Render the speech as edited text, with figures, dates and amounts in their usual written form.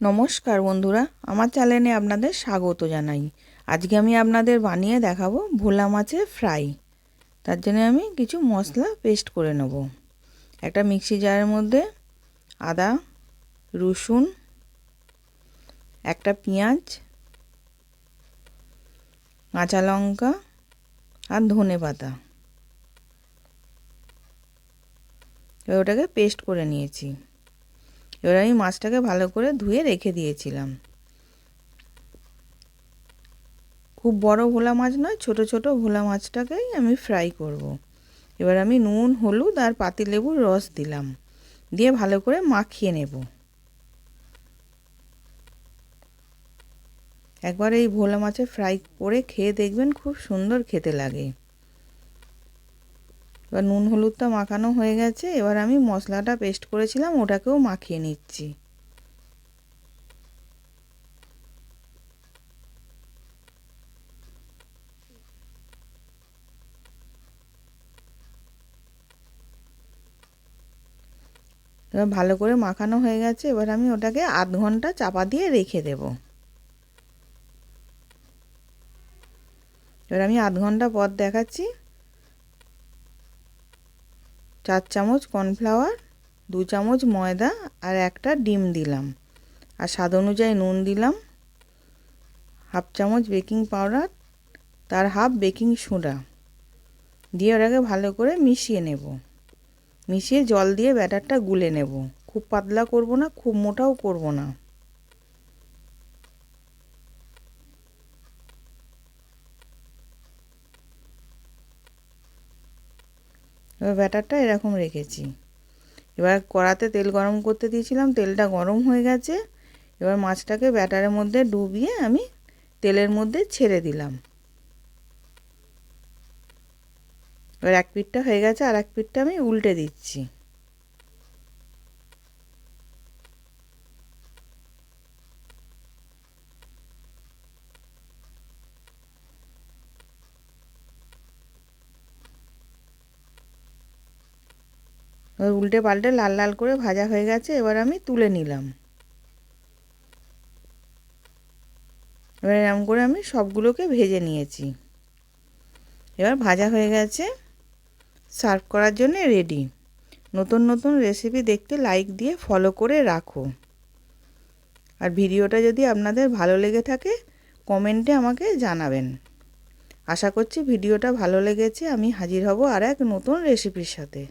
নমস্কার বন্ধুরা, আমার চ্যানেলে আপনাদের স্বাগত জানাই। আজকে আমি আপনাদের বানিয়ে দেখাবো ভোলা মাছের ফ্রাই। তার জন্য আমি কিছু মশলা পেস্ট করে নেব। একটা মিক্সি জারের মধ্যে আদা, রসুন, একটা পেঁয়াজ, কাঁচা লঙ্কা আর ধনে পাতা, এবার ওটাকে পেস্ট করে নিয়েছি। এবার আমি মাছটাকে ভালো করে ধুয়ে রেখে দিয়েছিলাম। খুব বড় ভোলা মাছ নয়, ছোট ছোট ভোলা মাছটাকেই আমি ফ্রাই করব। এবার আমি নুন, হলুদ আর পাতিলেবুর রস দিলাম, দিয়ে ভালো করে মাখিয়ে নেব। একবার এই ভোলা মাছের ফ্রাই করে খেয়ে দেখবেন, খুব সুন্দর খেতে লাগে। এবার নুন হলুদটা মাখানো হয়ে গেছে। এবার আমি মশলাটা পেস্ট করেছিলাম ওটাকেও মাখিয়ে নিচ্ছি। এবার ভালো করে মাখানো হয়ে গেছে। এবার আমি ওটাকে আধ ঘন্টা চাপা দিয়ে রেখে দেব। এবার আমি আধ ঘন্টা পর দেখাচ্ছি। 4 চামচ কর্নফ্লাওয়ার, 2 চামচ ময়দা আর একটা ডিম দিলাম, আর স্বাদ অনুযায়ী নুন দিলাম, হাফ চামচ বেকিং পাউডার, তার হাফ বেকিং সোডা দিয়ে ওটাকে ভালো করে মিশিয়ে নেব। মিশিয়ে জল দিয়ে ব্যাটারটা গুলে নেব। খুব পাতলা করব না, খুব মোটাও করব না। এবার ব্যাটারটা এরকম রেখেছি। এবার কড়াতে তেল গরম করতে দিয়েছিলাম, তেলটা গরম হয়ে গেছে। এবার মাছটাকে ব্যাটারের মধ্যে ডুবিয়ে আমি তেলের মধ্যে ছেড়ে দিলাম। এবার এক পিঠটা হয়ে গেছে, আর এক পিঠটা আমি উল্টে দিচ্ছি। এবার উল্টে পাল্টে লাল লাল করে ভাজা হয়ে গেছে। এবার আমি তুলে নিলাম। এবার এরকম করে আমি সবগুলোকে ভেজে নিয়েছি। এবার ভাজা হয়ে গেছে, সার্ভ করার জন্য রেডি। নতুন নতুন রেসিপি দেখতে লাইক দিয়ে ফলো করে রাখো। আর ভিডিওটা যদি আপনাদের ভালো লেগে থাকে কমেন্টে আমাকে জানাবেন। আশা করছি ভিডিওটা ভালো লেগেছে। আমি হাজির হব আর এক নতুন রেসিপির সাথে।